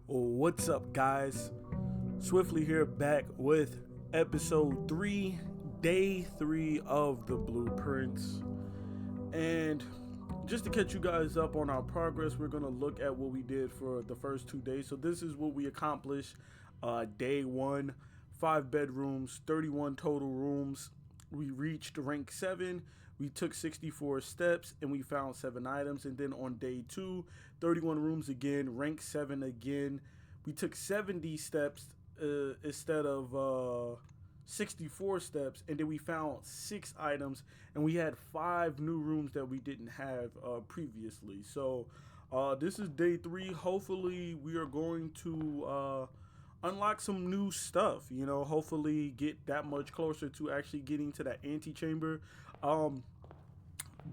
What's up, guys? Swiftly here back with episode 3, day 3 of the blueprints. And just to catch you guys up on our progress, we're going to look at what we did for the first 2 days. So, this is what we accomplished day 1, 5 bedrooms, 31 total rooms. We reached rank 7. We took 64 steps and we found 7 items. And then on day 2, 31 rooms again, rank 7 again. We took 70 steps instead of 64 steps. And then we found 6 items. And we had 5 new rooms that we didn't have previously. So this is day 3. Hopefully, we are going to unlock some new stuff, hopefully get that much closer to actually getting to that antechamber.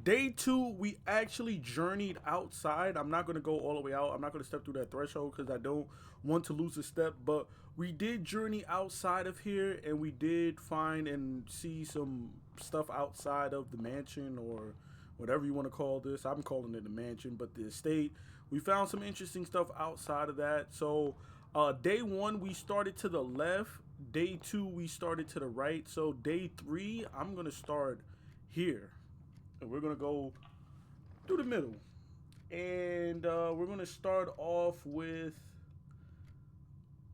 Day 2, we actually journeyed outside. I'm not going to go all the way out. I'm not going to step through that threshold because I don't want to lose a step, but we did journey outside of here and we did find and see some stuff outside of the mansion, or whatever you want to call this. I'm calling it a mansion, but the estate. We found some interesting stuff outside of that. So day 1, we started to the left. Day 2, we started to the right. So day 3, I'm going to start here. And we're going to go through the middle. And we're going to start off with,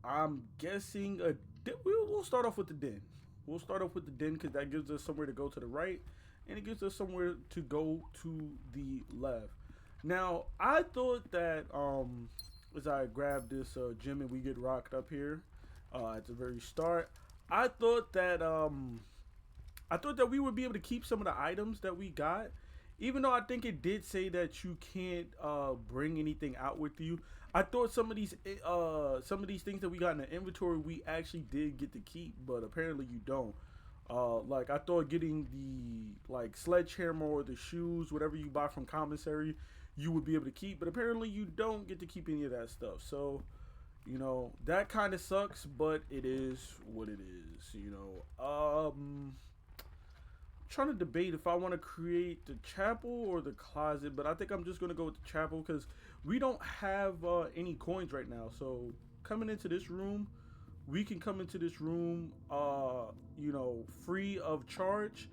I'm guessing, we'll start off with the den. We'll start off with the den because that gives us somewhere to go to the right. And it gives us somewhere to go to the left. Now, I thought that as I grab this gem and we get rocked up here at the very start, I thought that we would be able to keep some of the items that we got, even though I think it did say that you can't bring anything out with you. I thought some of these things that we got in the inventory we actually did get to keep, but apparently you don't. Like I thought getting the sledgehammer or the shoes, whatever you buy from commissary, you would be able to keep, but apparently you don't get to keep any of that stuff. So, that kind of sucks, but it is what it is. Trying to debate if I want to create the chapel or the closet, but I think I'm just going to go with the chapel because we don't have any coins right now. So coming into this room, we can come into this room free of charge.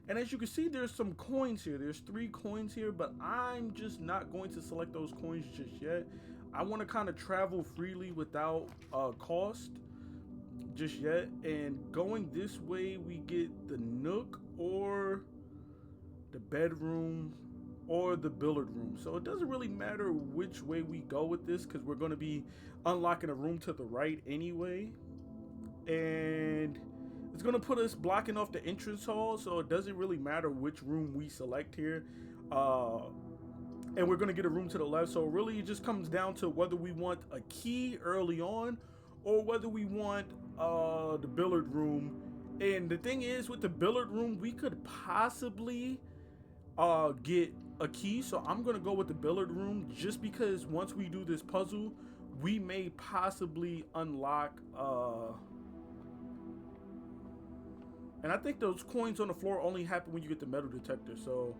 And as you can see, there's some coins here. There's 3 coins here, but I'm just not going to select those coins just yet. I want to kind of travel freely without cost just yet. And going this way, we get the nook or the bedroom or the billiard room. So it doesn't really matter which way we go with this because we're going to be unlocking a room to the right anyway. And it's going to put us blocking off the entrance hall, so it doesn't really matter which room we select here. And we're going to get a room to the left, so really it just comes down to whether we want a key early on or whether we want the billiard room. And the thing is, with the billiard room, we could possibly get a key, so I'm going to go with the billiard room just because once we do this puzzle, we may possibly unlock and I think those coins on the floor only happen when you get the metal detector. So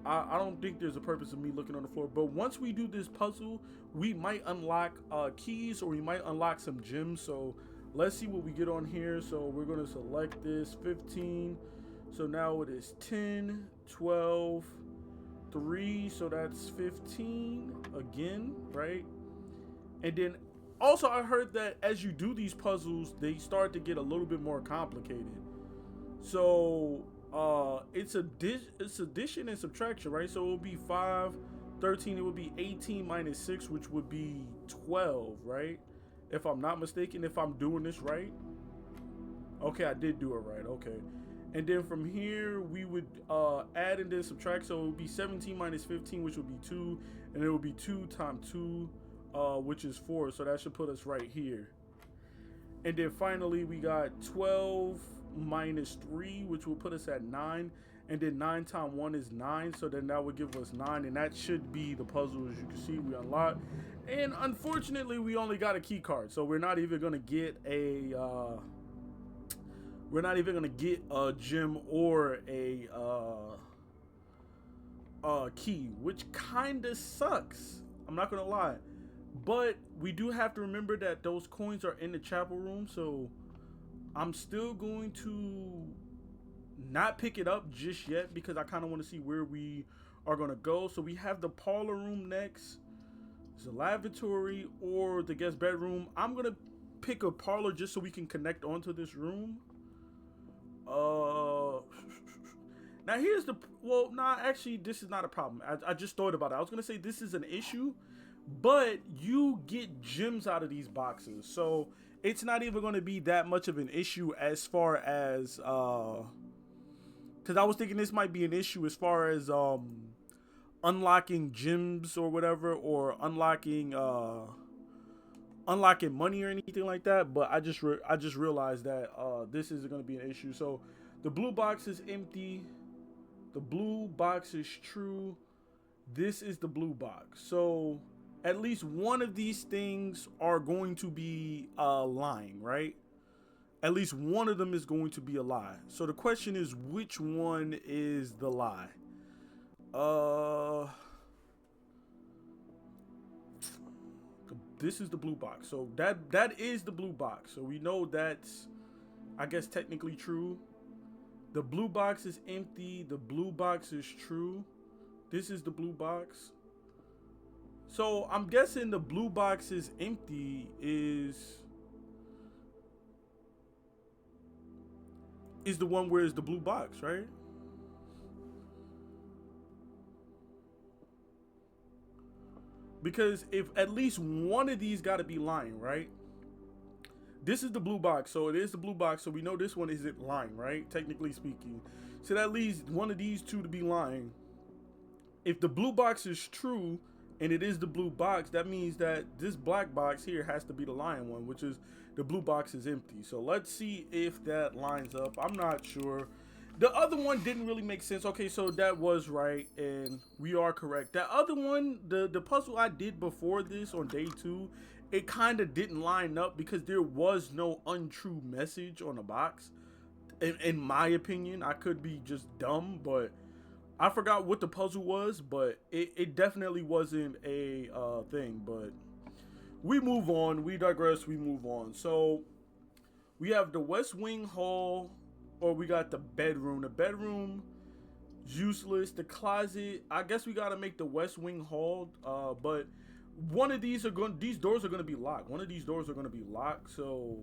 I don't think there's a purpose of me looking on the floor. But once we do this puzzle, we might unlock keys or we might unlock some gems. So let's see what we get on here. So we're going to select this 15. So now it is 10, 12, 3. So that's 15 again, right? And then also I heard that as you do these puzzles, they start to get a little bit more complicated. So it's addition and subtraction, right? So it would be 5, 13, it would be 18 minus 6, which would be 12, right? If I'm not mistaken, if I'm doing this right. Okay, I did do it right, okay. And then from here, we would add and then subtract, so it would be 17 minus 15, which would be 2, and it would be 2 times 2, which is 4, so that should put us right here. And then finally, we got 12 minus 3, which will put us at 9, and then 9 times 1 is 9, so then that would give us 9, and that should be the puzzle. As you can see, we unlocked, and unfortunately we only got a key card, so we're not even gonna get a gem or a key, which kind of sucks. I'm not gonna lie. But we do have to remember that those coins are in the chapel room, so I'm still going to not pick it up just yet because I kind of want to see where we are going to go. So we have the parlor room next. It's a lavatory or the guest bedroom. I'm going to pick a parlor just so we can connect onto this room. Now here's the, well, nah, actually this is not a problem. I just thought about it. I was going to say this is an issue, but you get gems out of these boxes. So it's not even going to be that much of an issue as far as, because I was thinking this might be an issue as far as unlocking gems or whatever, or unlocking money or anything like that. But I just realized that this is going to be an issue. So the blue box is empty. The blue box is true. This is the blue box. So at least one of these things are going to be lying, right? At least one of them is going to be a lie. So the question is, which one is the lie? This is the blue box. So that is the blue box. So we know that's, I guess, technically true. The blue box is empty. The blue box is true. This is the blue box. So I'm guessing the blue box is empty is the one where it's the blue box, right? Because if at least one of these got to be lying, right? This is the blue box, so it is the blue box, so we know this one isn't lying, right? Technically speaking. So that leaves one of these two to be lying. If the blue box is true, and it is the blue box, that means that this black box here has to be the lying one, which is the blue box is empty. So let's see if that lines up. I'm not sure. The other one didn't really make sense. Okay, so that was right, and we are correct. That other one, the puzzle I did before this on day 2, it kind of didn't line up because there was no untrue message on the box. In my opinion, I could be just dumb, but I forgot what the puzzle was, but it definitely wasn't a thing. But we move on. We digress. We move on. So we have the West Wing Hall, or we got the bedroom. The bedroom, useless. The closet, I guess we got to make the West Wing Hall. But one of these doors are going to be locked. One of these doors are going to be locked. So,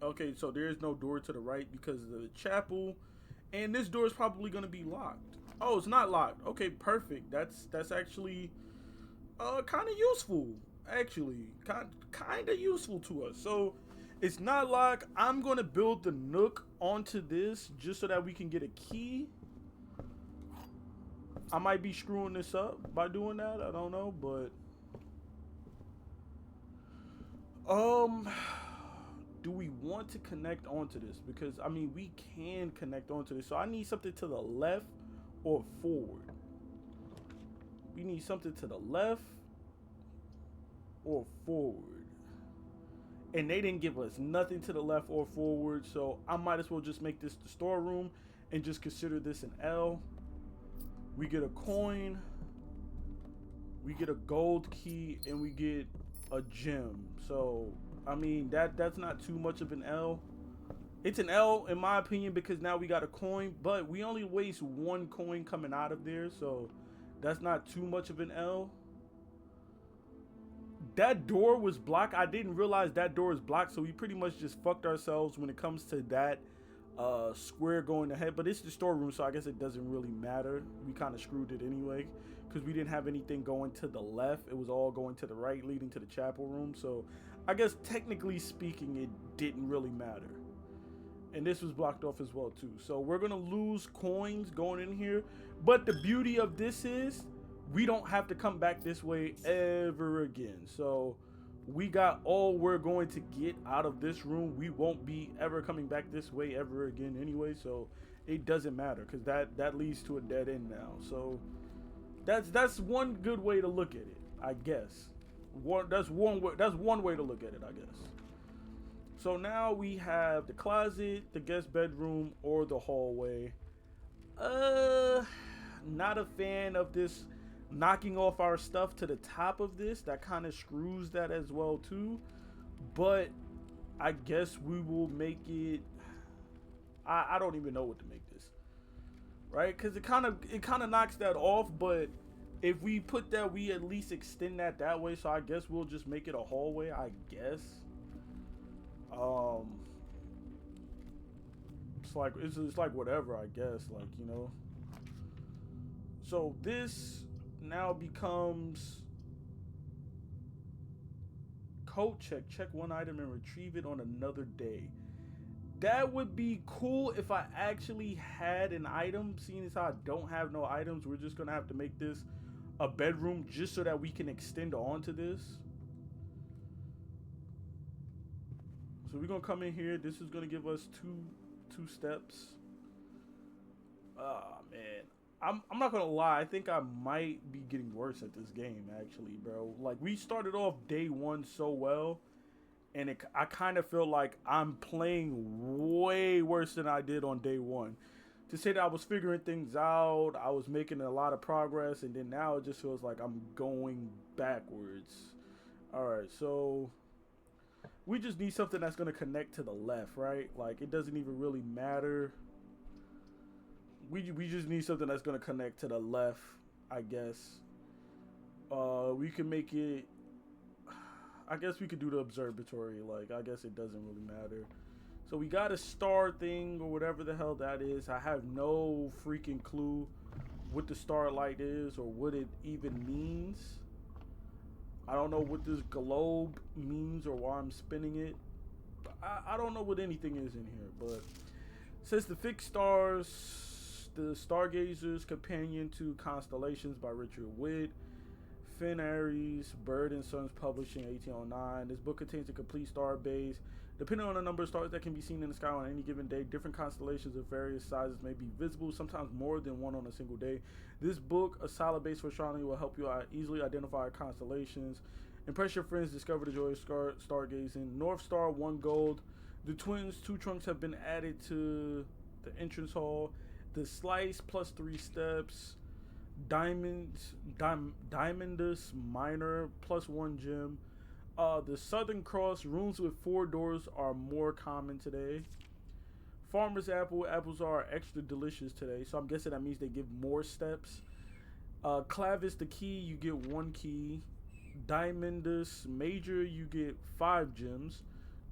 okay, so there is no door to the right because of the chapel. And this door is probably going to be locked. Oh, it's not locked. Okay, perfect. That's actually kind of useful. Actually, kind of useful to us. So it's not locked. I'm going to build the nook onto this just so that we can get a key. I might be screwing this up by doing that. I don't know, but do we want to connect onto this? Because I mean, we can connect onto this. So I need something to the left or forward. We need something to the left or forward. And they didn't give us nothing to the left or forward, so I might as well just make this the storeroom and just consider this an L. We get a coin, we get a gold key, and we get a gem. So I mean, that's not too much of an L. It's an L in my opinion because now we got a coin, but we only waste one coin coming out of there, so that's not too much of an L. That door was blocked. I didn't realize that door is blocked, so we pretty much just fucked ourselves when it comes to that square going ahead. But it's the storeroom, so I guess it doesn't really matter. We kind of screwed it anyway because we didn't have anything going to the left. It was all going to the right, leading to the chapel room. So I guess technically speaking, it didn't really matter. And this was blocked off as well too. So we're gonna lose coins going in here. But the beauty of this is we don't have to come back this way ever again. So we got all we're going to get out of this room. We won't be ever coming back this way ever again anyway. So it doesn't matter because that leads to a dead end now. So that's one good way to look at it, I guess. That's one way to look at it, I guess. So now we have the closet, the guest bedroom, or the hallway. Not a fan of this knocking off our stuff to the top of this, that kind of screws that as well too. But I guess we will make it. I don't even know what to make this, right? Because it kind of knocks that off. But if we put that, we at least extend that way. So I guess we'll just make it a hallway. I guess. It's like whatever. I guess, like, you know. So this now becomes code check. Check one item and retrieve it on another day. That would be cool if I actually had an item. Seeing as how I don't have no items, we're just gonna have to make this a bedroom just so that we can extend onto this. So we're gonna come in here. This is gonna give us two steps. Ah, man. I'm not gonna lie, I think I might be getting worse at this game, actually, bro. Like, we started off day one so well, and I kind of feel like I'm playing way worse than I did on day one. To say that I was figuring things out, I was making a lot of progress, and then now it just feels like I'm going backwards. Alright, so we just need something that's gonna connect to the left, right? Like, it doesn't even really matter. We just need something that's gonna connect to the left, I guess. We can make it. I guess we could do the observatory. Like, I guess it doesn't really matter. So we got a star thing or whatever the hell that is. I have no freaking clue what the starlight is or what it even means. I don't know what this globe means or why I'm spinning it. I don't know what anything is in here, but it says the fixed stars. The Stargazer's Companion to Constellations by Richard Witt. Finn Aries, Bird and Sons, publishing 1809. This book contains a complete star base. Depending on the number of stars that can be seen in the sky on any given day, different constellations of various sizes may be visible, sometimes more than one on a single day. This book, a solid base for astronomy, will help you easily identify constellations. Impress your friends, discover the joy of stargazing. North Star, 1 gold. The twins, 2 trunks have been added to the entrance hall. The slice, plus 3 steps. Diamondus Minor, plus 1 gem. The Southern Cross, rooms with 4 doors are more common today. Farmer's Apple, apples are extra delicious today, so I'm guessing that means they give more steps. Clavis the key, you get 1 key. Diamondus Major, you get 5 gems.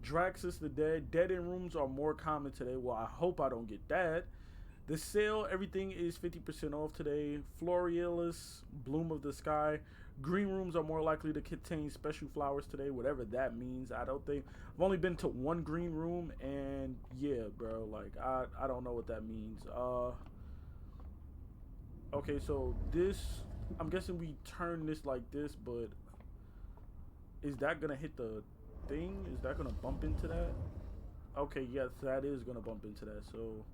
Draxus the dead end rooms are more common today. Well, I hope I don't get that. The sale, everything is 50% off today. Florealis, Bloom of the Sky. Green rooms are more likely to contain special flowers today, whatever that means. I don't think. I've only been to 1 green room, and yeah, bro, like, I don't know what that means. Okay, so this, I'm guessing we turn this like this, but is that gonna hit the thing? Is that gonna bump into that? Okay, yes, that is gonna bump into that, so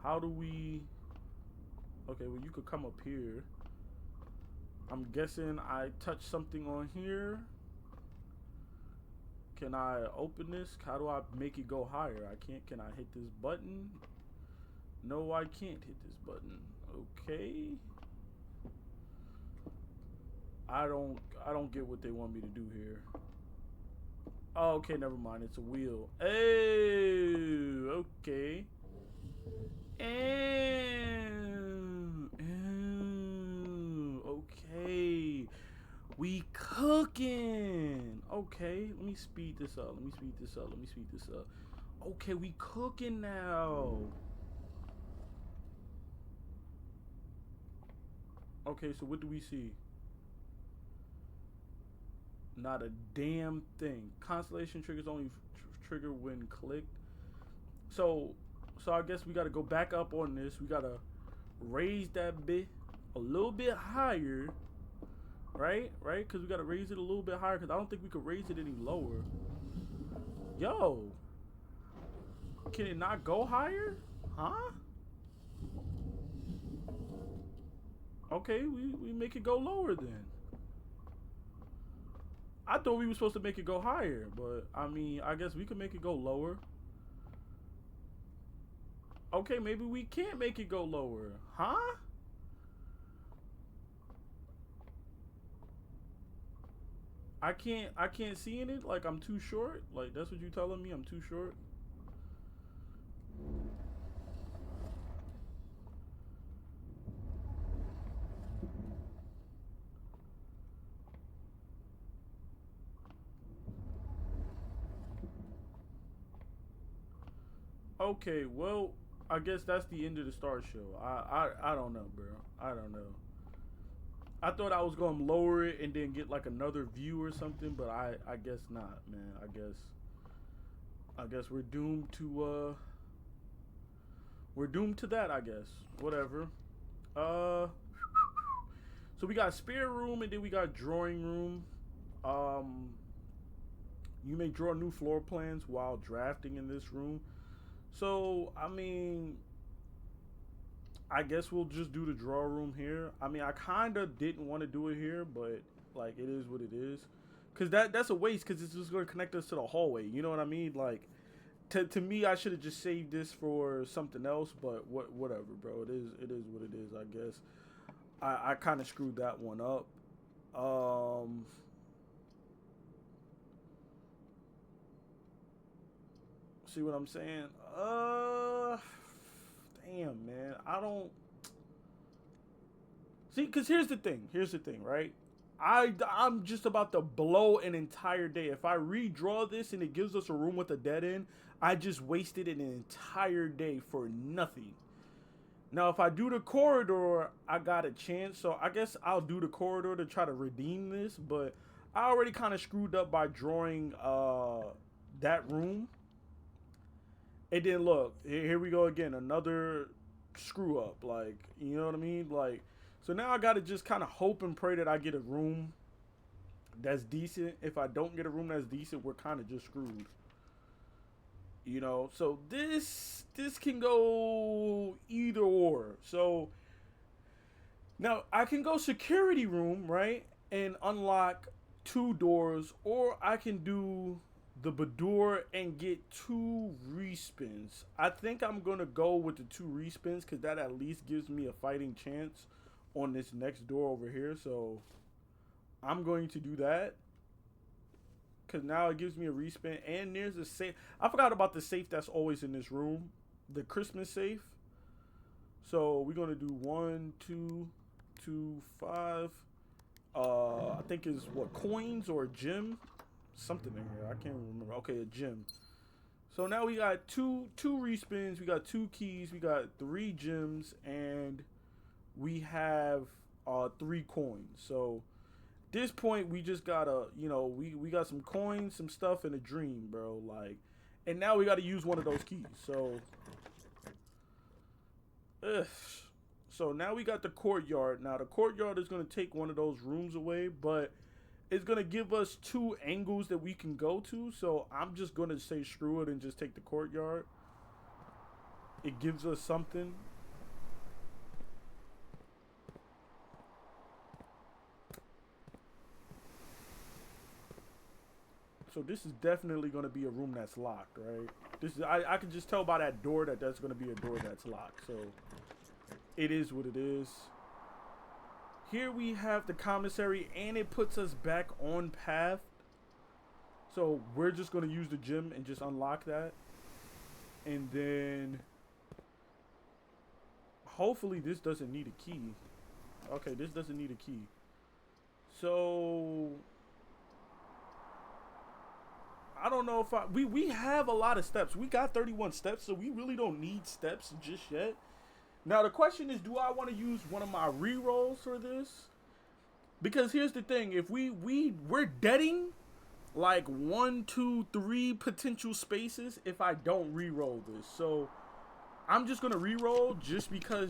how do we... Okay, well, you could come up here. I'm guessing I touch something on here. Can I open this? How do I make it go higher? I can't. Can I hit this button? No, I can't hit this button. Okay. I don't get what they want me to do here. Oh, okay, never mind. It's a wheel. Oh, okay. Okay. We cooking. Okay, let me speed this up. Okay, we cooking now. Okay, so what do we see? Not a damn thing. Constellation triggers only trigger when clicked. So I guess we got to go back up on this. We got to raise that bit a little bit higher. Right? Because we got to raise it a little bit higher. Because I don't think we could raise it any lower. Yo. Can it not go higher? Huh? Okay, we make it go lower then. I thought we were supposed to make it go higher. But, I mean, I guess we could make it go lower. Okay, maybe we can't make it go lower. Huh? I can't see in it. Like I'm too short. Like that's what you telling me? I'm too short. Okay, well, I guess that's the end of the Star Show. I don't know, bro. I don't know. I thought I was gonna lower it and then get like another view or something, but I guess not, man. I guess we're doomed to that. I guess whatever. Uh, so we got spare room and then we got drawing room. Um, you may draw new floor plans while drafting in this room. So I mean, I guess we'll just do the draw room here. I mean, I kind of didn't want to do it here, but like it is what it is. Cause that's a waste. Cause it's just gonna connect us to the hallway. You know what I mean? Like, to me, I should have just saved this for something else. But whatever, bro. It is what it is. I guess I kind of screwed that one up. Um, see what I'm saying? Damn, man. I don't see. Cause here's the thing. Here's the thing, right? I'm just about to blow an entire day. If I redraw this and it gives us a room with a dead end, I just wasted an entire day for nothing. Now, if I do the corridor, I got a chance. So I guess I'll do the corridor to try to redeem this. But I already kind of screwed up by drawing that room. And then look, here we go again, another screw up. Like, you know what I mean? Like, so now I gotta just kind of hope and pray that I get a room that's decent. If I don't get a room that's decent, we're kind of just screwed. You know, so this can go either or. So now I can go security room, right? And unlock two doors, or I can do the Badur and get two respins. I think I'm gonna go with the two respins because that at least gives me a fighting chance on this next door over here. So I'm going to do that because now it gives me a respin. And there's a safe. I forgot about the safe that's always in this room, the Christmas safe. So we're gonna do 1, 2, 2, 5. I think is what, coins or a gem, something in here. I can't remember. Okay, a gem. So now we got two respins. We got two keys. We got 3 gems, and we have 3 coins. So this point we just gotta, we got some coins, some stuff, and a dream, bro. Like, and now we gotta use one of those keys. So ugh. So now we got the courtyard. Now the courtyard is gonna take one of those rooms away, but it's gonna give us 2 angles that we can go to. So I'm just gonna say screw it and just take the courtyard. It gives us something. So this is definitely gonna be a room that's locked, right? This is I can just tell by that door that that's gonna be a door that's locked. So it is what it is. Here we have the commissary, and it puts us back on path. So we're just going to use the gym and just unlock that. And then hopefully this doesn't need a key. Okay, this doesn't need a key. So I don't know if we have a lot of steps. We got 31 steps, so we really don't need steps just yet. Now the question is, do I want to use one of my re-rolls for this? Because here's the thing: if we're deading like 1, 2, 3 potential spaces if I don't re-roll this. So I'm just gonna re-roll just because,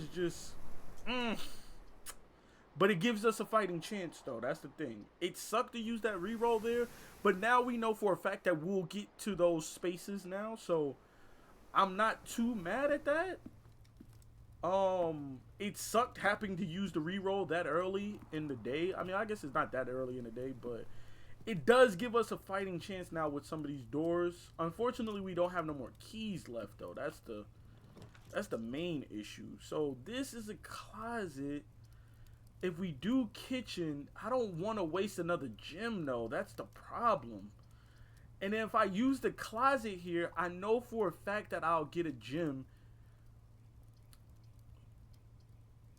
but it gives us a fighting chance, though. That's the thing. It sucked to use that re-roll there, but now we know for a fact that we'll get to those spaces now. So I'm not too mad at that. It sucked having to use the reroll that early in the day. I mean, I guess it's not that early in the day, but it does give us a fighting chance now with some of these doors. Unfortunately, we don't have no more keys left, though. That's the main issue. So this is a closet. if we do kitchen, I don't want to waste another gym though. That's the problem. And then if I use the closet here, I know for a fact that I'll get a gym.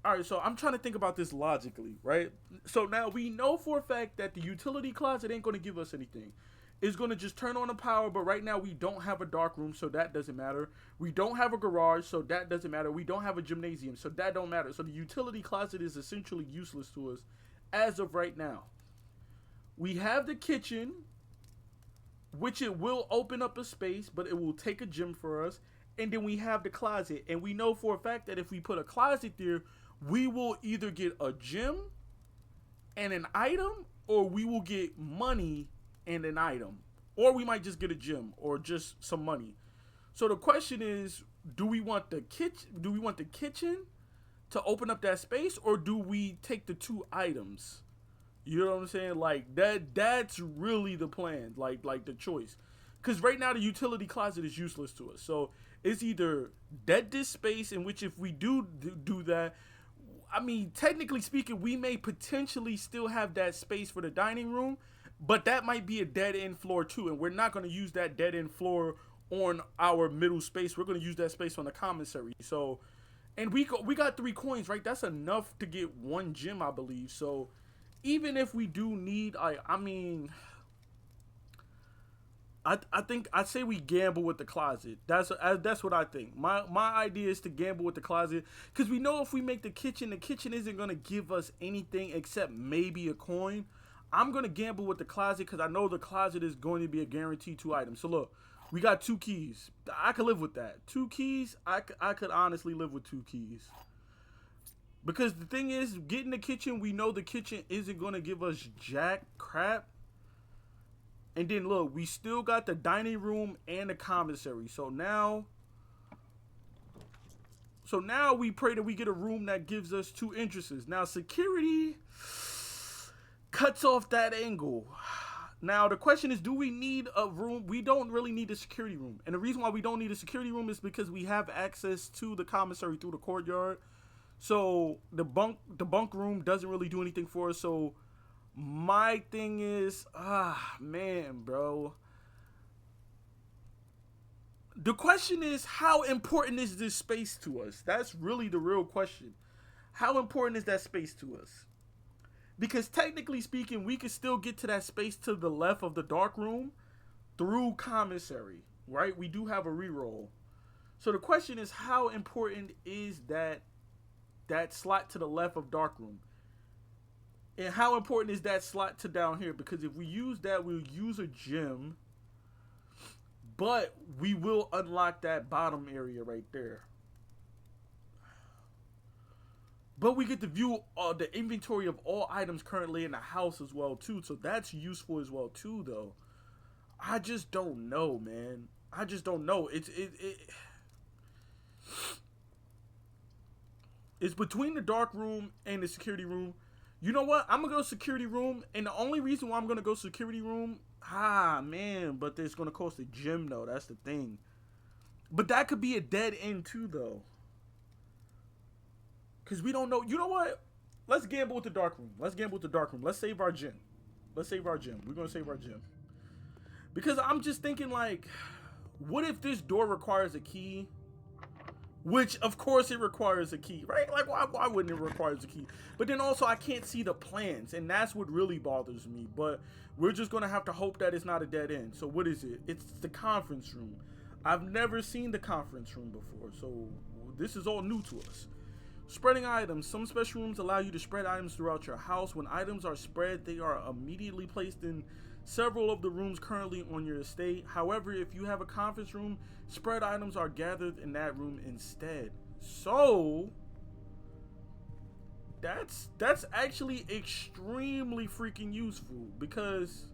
All right, so I'm trying to think about this logically, right? So now we know for a fact that the utility closet ain't going to give us anything. It's going to just turn on the power, but right now we don't have a dark room, so that doesn't matter. We don't have a garage, so that doesn't matter. We don't have a gymnasium, so that don't matter. So the utility closet is essentially useless to us as of right now. We have the kitchen, which it will open up a space, but it will take a gym for us. And then we have the closet, and we know for a fact that if we put a closet there, we will either get a gym and an item, or we will get money and an item, or we might just get a gym or just some money. So the question is, do we want the kitchen to open up that space, or do we take the two items? You know what I'm saying? Like that's really the plan, like the choice. Cuz right now the utility closet is useless to us. So it's either dead this space, in which if we do that, I mean, technically speaking, we may potentially still have that space for the dining room, but that might be a dead end floor too, and we're not going to use that dead end floor on our middle space. We're going to use that space on the commissary. So, and we got 3 coins, right? That's enough to get 1 gym, I believe. So, even if we do need, I mean, I think I'd say we gamble with the closet. That's what I think. My idea is to gamble with the closet, because we know if we make the kitchen isn't gonna give us anything except maybe a coin. I'm gonna gamble with the closet because I know the closet is going to be a guaranteed 2 items. So look, we got 2 keys. I could live with that. 2 keys. I could honestly live with 2 keys. Because the thing is, getting the kitchen, we know the kitchen isn't gonna give us jack crap. And then look, we still got the dining room and the commissary. So now we pray that we get a room that gives us 2 entrances. Now security cuts off that angle. Now the question is, do we need a room? We don't really need a security room. And the reason why we don't need a security room is because we have access to the commissary through the courtyard. So the bunk room doesn't really do anything for us. So my thing is, man, bro. The question is, how important is this space to us? That's really the real question. How important is that space to us? Because technically speaking, we could still get to that space to the left of the dark room through commissary, right? We do have a reroll. So the question is, how important is that slot to the left of dark room? And how important is that slot to down here? Because if we use that, we'll use a gym, but we will unlock that bottom area right there. But we get to view the inventory of all items currently in the house as well too. So that's useful as well too, though. I just don't know, man. I just don't know. It's between the dark room and the security room. You know what? I'm going to go security room. And the only reason why I'm going to go security room, man, but it's going to cost a gym, though. That's the thing. But that could be a dead end, too, though. Because we don't know. You know what? Let's gamble with the dark room. Let's save our gym. We're going to save our gym. Because I'm just thinking, like, what if this door requires a key? Which, of course, it requires a key, right? Like, why wouldn't it require a key? But then also, I can't see the plans, and that's what really bothers me. But we're just going to have to hope that it's not a dead end. So what is it? It's the conference room. I've never seen the conference room before, so this is all new to us. Spreading items. Some special rooms allow you to spread items throughout your house. When items are spread, they are immediately placed in several of the rooms currently on your estate. However, if you have a conference room, spread items are gathered in that room instead. So that's actually extremely freaking useful, because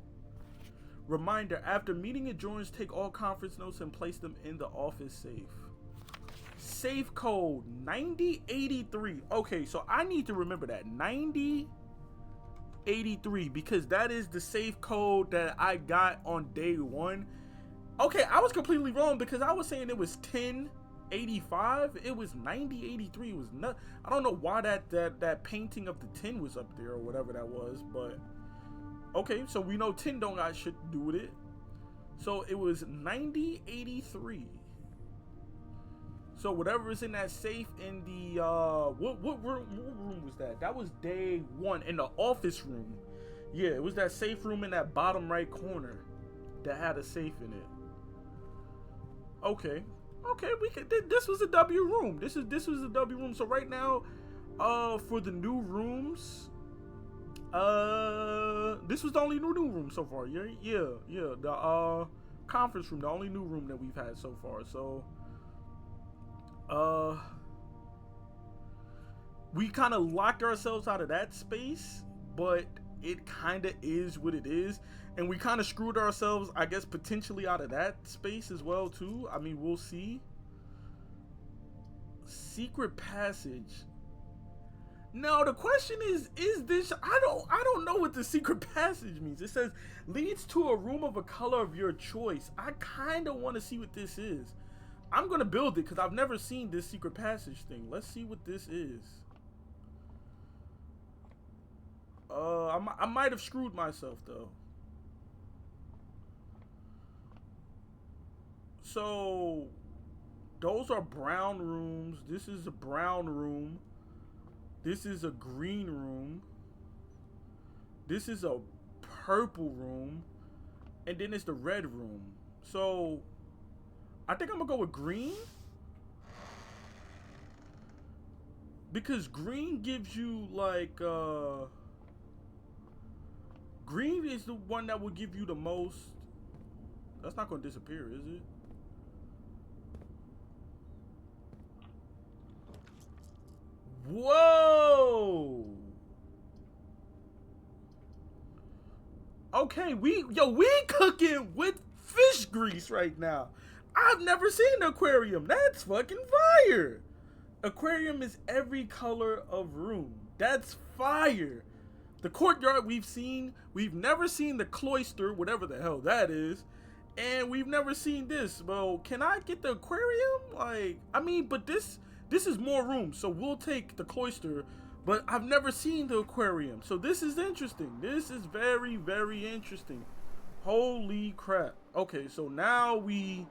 reminder, after meeting adjourns, take all conference notes and place them in the office safe. Safe code 9083. Okay, so I need to remember that 9083, because that is the safe code that I got on day 1. Okay, I was completely wrong, because I was saying it was 10 85. It was 90, 83. It was not. I don't know why that painting of the 10 was up there or whatever that was, but okay. So we know 10 don't got shit to do with it. So it was 90, 83. So whatever is in that safe in the what room was that? That was day 1 in the office room. Yeah, it was that safe room in that bottom right corner that had a safe in it. Okay, we could. This was a W room. This was a W room. So right now, for the new rooms, this was the only new room so far. Yeah. The conference room, the only new room that we've had so far. So. We kind of locked ourselves out of that space, but it kind of is what it is, and we kind of screwed ourselves, I guess, potentially out of that space as well too. I mean, we'll see. Secret passage. Now the question is this? I don't know what the secret passage means. It says leads to a room of a color of your choice. I kind of want to see what this is. I'm gonna build it because I've never seen this secret passage thing. Let's see what this is. I might have screwed myself though. So those are brown rooms. This is a brown room. This is a green room. This is a purple room. And then it's the red room. So I think I'm gonna go with green. Because green gives you like green is the one that will give you the most. That's not gonna disappear, is it? Whoa. Okay, we cooking with fish grease right now. I've never seen an aquarium. That's fucking fire. Aquarium is every color of room. That's fire. The courtyard we've seen. We've never seen the cloister, whatever the hell that is. And we've never seen this. Well, can I get the aquarium? Like, I mean, but this is more room. So we'll take the cloister. But I've never seen the aquarium. So this is interesting. This is very, very interesting. Holy crap. Okay, so now we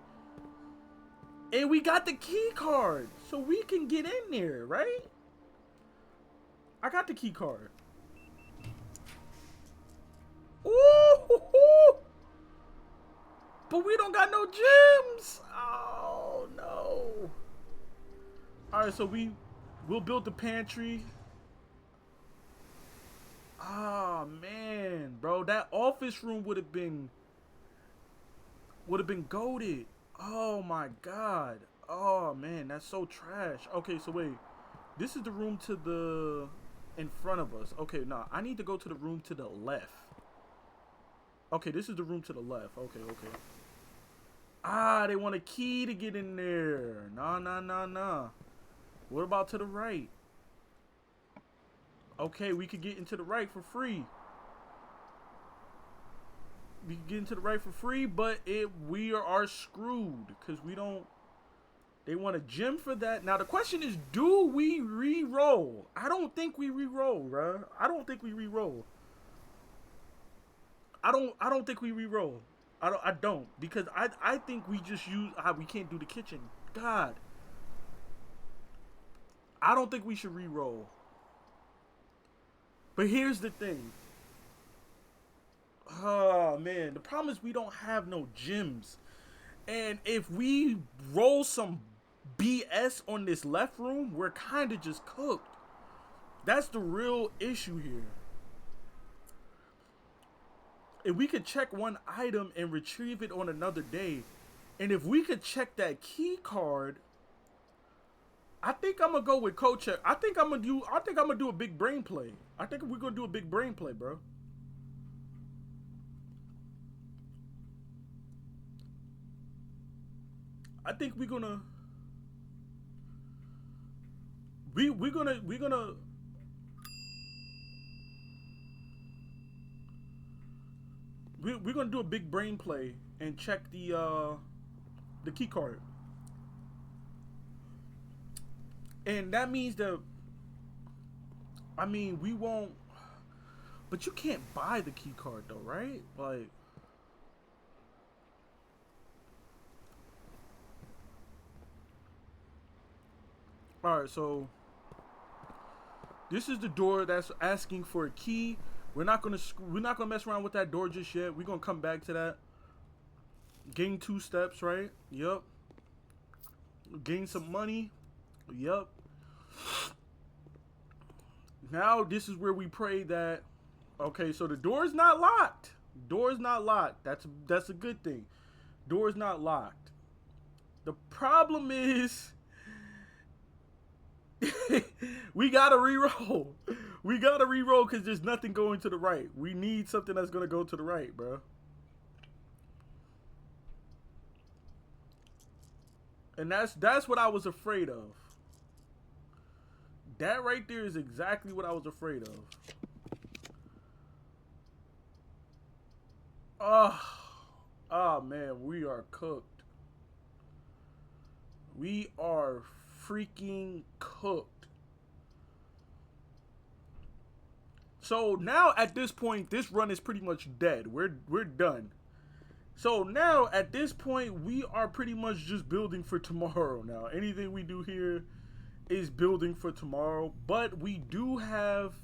got the key card. So we can get in there, right? I got the key card. Ooh, but we don't got no gems. Oh no. Alright, so we'll build the pantry. Ah, man, bro, that office room would have been goated. Oh my god. Oh man, that's so trash. Okay, so wait. This is the room to the in front of us. Okay, nah, I need to go to the room to the left. Okay, this is the room to the left. Okay. Ah, they want a key to get in there. Nah. What about to the right? Okay, we could get into the right for free. We can get into the right for free, but we are screwed because we don't. They want a gem for that. Now the question is, do we re-roll? I don't think we re-roll, bro. I don't think we re-roll. I don't think we re-roll. I don't because I think we just use we can't do the kitchen. God. I don't think we should re-roll. But here's the thing. Oh man, the problem is we don't have no gems. And if we roll some BS on this left room, we're kind of just cooked. That's the real issue here. If we could check one item and retrieve it on another day, and if we could check that key card, I think I'm gonna go with code check. I think I'm gonna do a big brain play. I think we're gonna do a big brain play, bro. I think we're gonna do a big brain play and check the key card. And that means that, I mean, we won't, but you can't buy the key card though, right? Like, all right, so this is the door that's asking for a key. We're not gonna mess around with that door just yet. We're gonna come back to that. Gain 2 steps, right? Yep. Gain some money. Yep. Now this is where we pray that. Okay, so the door is not locked. Door is not locked. That's a good thing. Door is not locked. The problem is we gotta re-roll. We gotta re-roll because there's nothing going to the right. We need something that's gonna go to the right, bro. And that's what I was afraid of. That right there is exactly what I was afraid of. Oh man, we are cooked. We are freaking cooked. So now at this point, this run is pretty much dead. We're done. So now at this point, we are pretty much just building for tomorrow now. Anything we do here is building for tomorrow. But we do have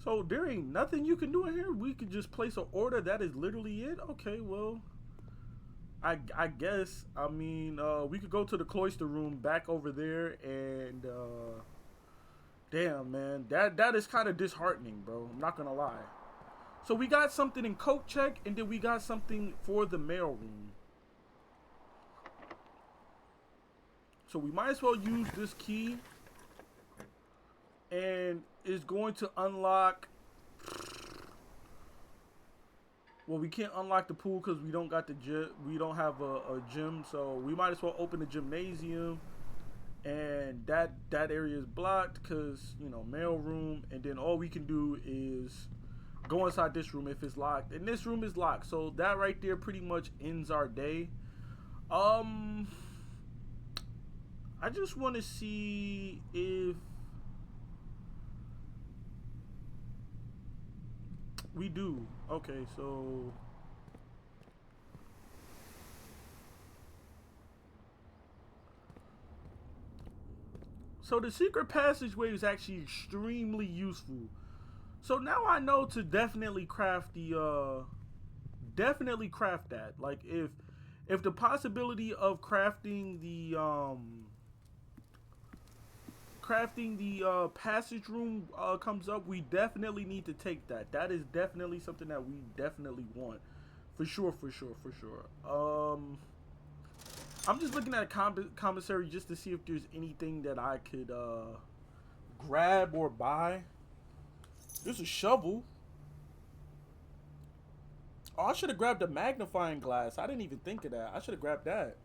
so there ain't nothing you can do in here. We could just place an order. That is literally it. Okay, well, I guess, I mean, we could go to the cloister room back over there, and damn, man, that is kind of disheartening, bro. I'm not gonna lie. So we got something in coat check, and then we got something for the mail room. So we might as well use this key, and it's going to unlock. Well, we can't unlock the pool because we don't got the gym. We don't have a gym, so we might as well open the gymnasium, and that area is blocked because, you know, mail room. And then all we can do is go inside this room if it's locked, and this room is locked. So that right there pretty much ends our day. I just want to see if we do. Okay, so the secret passageway is actually extremely useful. So now I know to definitely craft the that. Like if the possibility of crafting the passage room comes up, we definitely need to take that. That is definitely something that we definitely want, for sure. I'm just looking at a commissary just to see if there's anything that I could grab or buy. There's a shovel. Oh, I should have grabbed a magnifying glass. I didn't even think of that. I should have grabbed that.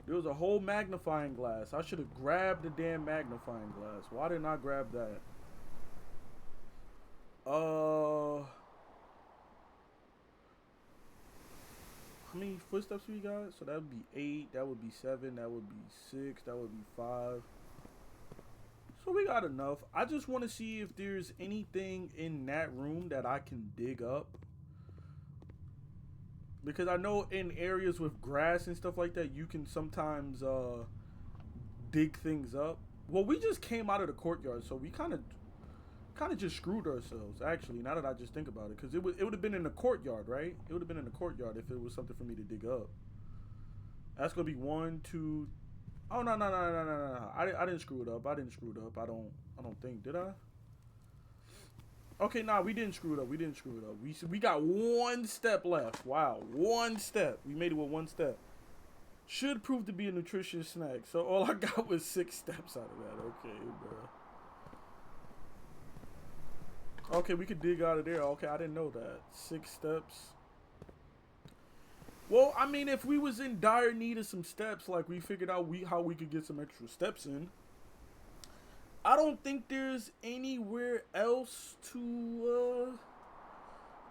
There was a whole magnifying glass. I should have grabbed the damn magnifying glass. Why didn't I grab that? How many footsteps we got? So that would be 8. That would be 7. That would be 6. That would be 5. So we got enough. I just want to see if there's anything in that room that I can dig up. Because I know in areas with grass and stuff like that, you can sometimes dig things up. Well, we just came out of the courtyard, so we kind of just screwed ourselves, actually, now that I just think about it. Because it would have been in the courtyard, right? It would have been in the courtyard if it was something for me to dig up. That's going to be 1, 2... Oh, no. I didn't screw it up. I don't think. Did I? Okay, nah, we didn't screw it up. We got 1 step left. Wow, 1 step. We made it with 1 step. Should prove to be a nutritious snack. So all I got was 6 steps out of that. Okay, bro. Okay, we could dig out of there. Okay, I didn't know that. 6 steps. Well, I mean, if we was in dire need of some steps, like we figured out how we could get some extra steps in, I don't think there's anywhere else to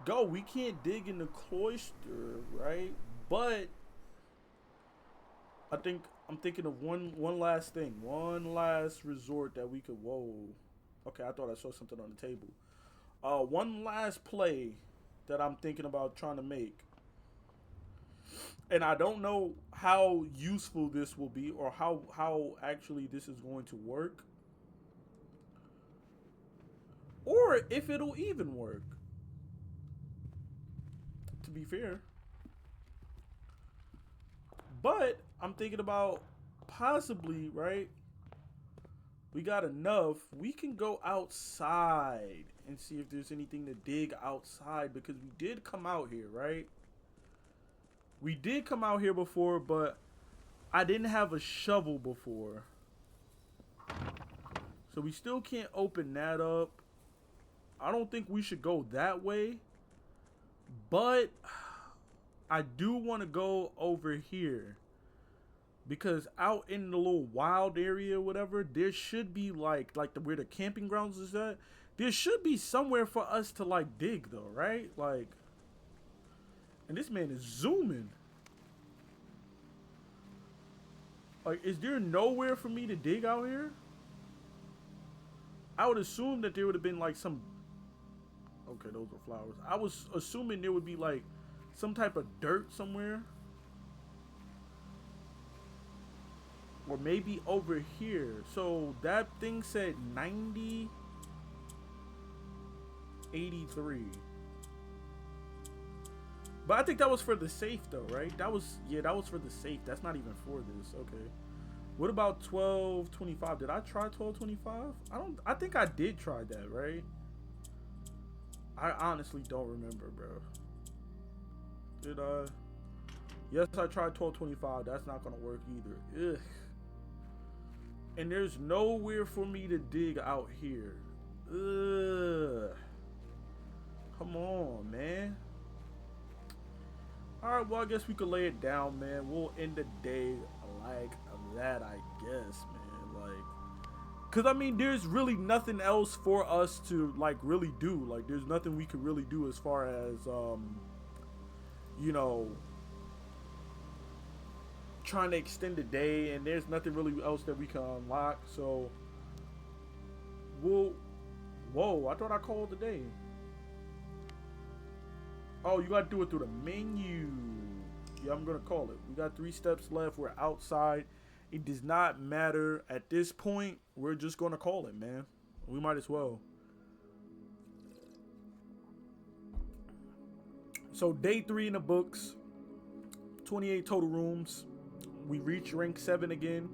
go. We can't dig in the cloister, right? But I'm thinking of one last thing, one last resort that we could. Whoa. Okay, I thought I saw something on the table. One last play that I'm thinking about trying to make, and I don't know how useful this will be or how actually this is going to work, or if it'll even work. To be fair, but I'm thinking about possibly, right? We got enough. We can go outside and see if there's anything to dig outside because we did come out here, right? We did come out here before, but I didn't have a shovel before. So we still can't open that up. I don't think we should go that way. But I do want to go over here. Because out in the little wild area or whatever, there should be like where the camping grounds is at. There should be somewhere for us to like dig though, right? Like, and this man is zooming. Like, is there nowhere for me to dig out here? I would assume that there would have been like some. Okay, those are flowers. I was assuming there would be like some type of dirt somewhere. Or maybe over here. So that thing said 90, 83. But I think that was for the safe though, right? That was for the safe. That's not even for this. Okay. What about 1225? Did I try 1225? I think I did try that, right? I honestly don't remember, bro. Did I? Yes, I tried 1225. That's not gonna work either. Ugh. And there's nowhere for me to dig out here. Ugh. Come on, man. Alright, well, I guess we could lay it down, man. We'll end the day like that, I guess, man. Like, because, I mean, there's really nothing else for us to, like, really do. Like, there's nothing we could really do as far as, you know, trying to extend the day, and there's nothing really else that we can unlock. So whoa, I thought I called the day. Oh, you gotta do it through the menu. Yeah, I'm gonna call it. We got 3 steps left. We're outside. It does not matter at this point. We're just gonna call it, man. We might as well. So day 3 in the books, 28 total rooms. We reach rank 7 again.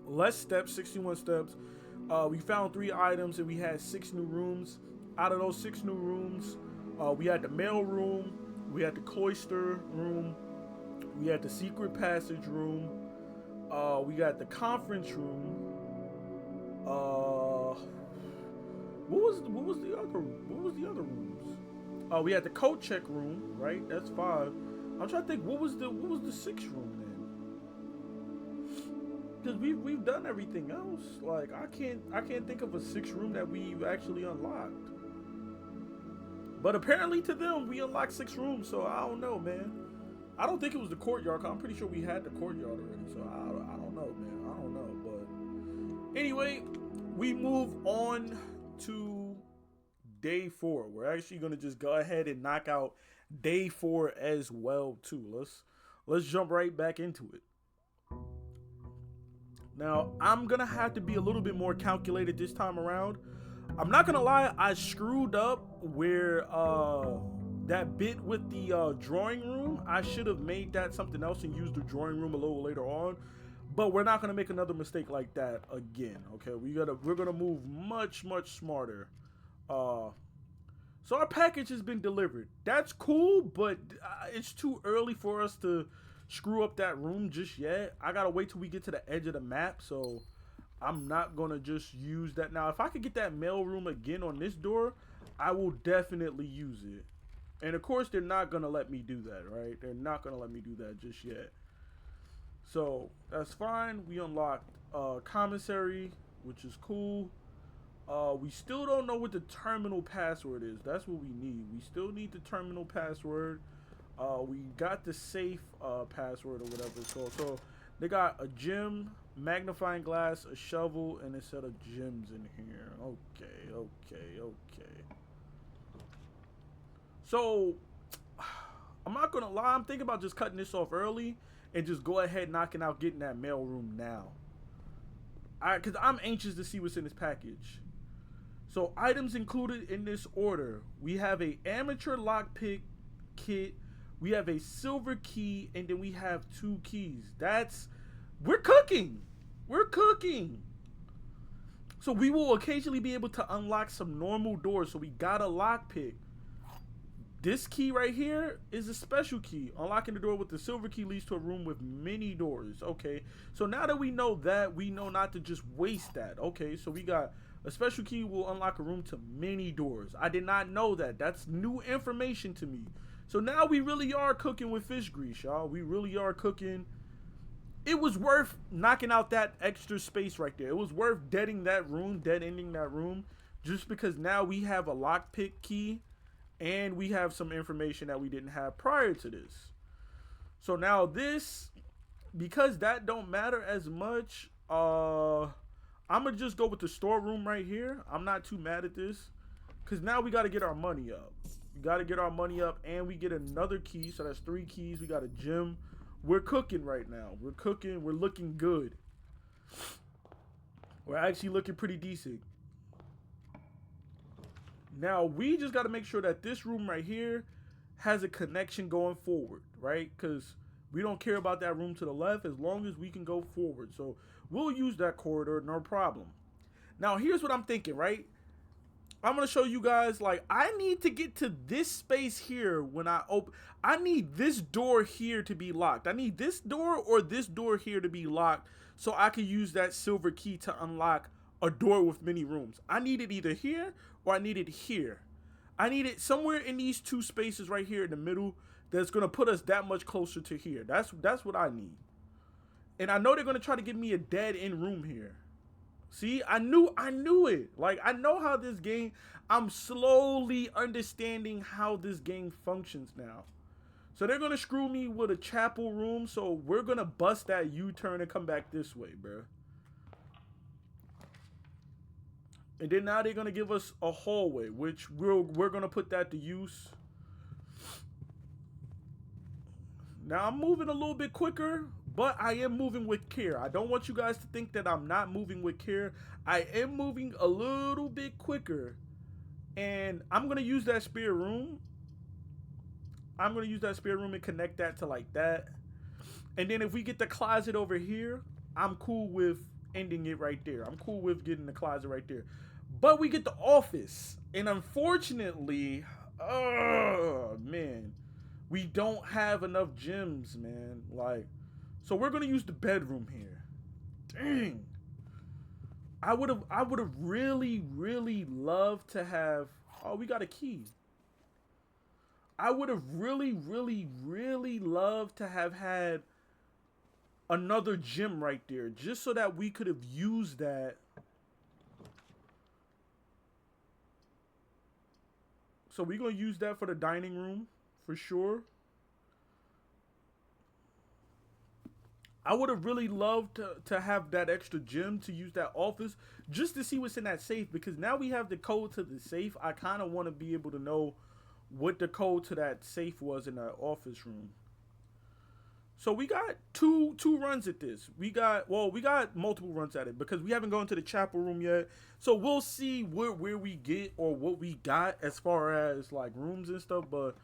Less steps, 61 steps. We found 3 items and we had 6 new rooms. Out of those 6 new rooms, we had the mail room, we had the cloister room, we had the secret passage room, we got the conference room. What was the other rooms? We had the coat check room, right? That's 5. I'm trying to think what was the 6th room then? Because we've done everything else. Like, I can't think of a 6th room that we've actually unlocked. But apparently to them we unlocked 6 rooms, so I don't know, man. I don't think it was the courtyard. I'm pretty sure we had the courtyard already, so I don't know, man. I don't know, but anyway, we move on to day 4. We're actually gonna just go ahead and knock out day 4 as well too. Let's jump right back into it. Now, I'm gonna have to be a little bit more calculated this time around. I'm not gonna lie, I screwed up where that bit with the drawing room. I should have made that something else and used the drawing room a little later on. But we're not gonna make another mistake like that again. Okay, we're gonna move much smarter. So our package has been delivered. That's cool, but it's too early for us to screw up that room just yet. I gotta wait till we get to the edge of the map, so I'm not gonna just use that. Now, if I could get that mail room again on this door, I will definitely use it. And of course, they're not gonna let me do that, right? They're not gonna let me do that just yet. So that's fine. We unlocked commissary, which is cool. We still don't know what the terminal password is. That's what we need. We still need the terminal password. We got the safe password or whatever it's called. So they got a gym, magnifying glass, a shovel, and a set of gems in here. Okay. So I'm not gonna lie. I'm thinking about just cutting this off early and just go ahead knocking out getting that mail room now. Cause I'm anxious to see what's in this package. So items included in this order: we have a amateur lockpick kit, we have a silver key, and then we have 2 keys. We're cooking. We're cooking. So we will occasionally be able to unlock some normal doors. So we got a lockpick. This key right here is a special key. Unlocking the door with the silver key leads to a room with many doors. Okay, so now that we know that, we know not to just waste that. Okay, so we got a special key will unlock a room to many doors. I did not know that. That's new information to me. So now we really are cooking with fish grease, y'all. We really are cooking. It was worth knocking out that extra space right there. It was worth dead-ending that room, just because now we have a lockpick key. And we have some information that we didn't have prior to this. So now this, because that don't matter as much, I'm going to just go with the storeroom right here. I'm not too mad at this. Because now we got to get our money up. We got to get our money up and we get another key. So that's 3 keys. We got a gym. We're cooking right now. We're cooking. We're looking good. We're actually looking pretty decent. Now, we just got to make sure that this room right here has a connection going forward, right? Because we don't care about that room to the left as long as we can go forward. So we'll use that corridor, no problem. Now, here's what I'm thinking, right? I'm going to show you guys, like, I need to get to this space here when I open. I need this door here to be locked. I need this door or this door here to be locked so I can use that silver key to unlock a door with many rooms. I need it either here or I need it here. I need it somewhere in these 2 spaces right here in the middle that's going to put us that much closer to here. That's what I need. And I know they're going to try to give me a dead end room here. See, I knew it. Like, I know how this game, I'm slowly understanding how this game functions now. So they're going to screw me with a chapel room. So we're going to bust that U-turn and come back this way, bro. And then now they're going to give us a hallway, which we're going to put that to use. Now I'm moving a little bit quicker, but I am moving with care. I don't want you guys to think that I'm not moving with care. I am moving a little bit quicker. And I'm going to use that spare room. I'm going to use that spare room and connect that to like that. And then if we get the closet over here, I'm cool with ending it right there. I'm cool with getting the closet right there. But we get the office. And unfortunately, oh, man, we don't have enough gems, man. Like, so we're going to use the bedroom here. Dang. I would have really, really loved to have, oh, we got a key. I would have really, really, really loved to have had another gym right there, just so that we could have used that. So we're going to use that for the dining room for sure. I would have really loved to have that extra gym to use that office just to see what's in that safe, because now we have the code to the safe. I kind of want to be able to know what the code to that safe was in that office room. So we got two runs at this. We got multiple runs at it because we haven't gone to the chapel room yet. So we'll see where we get or what we got as far as like rooms and stuff. But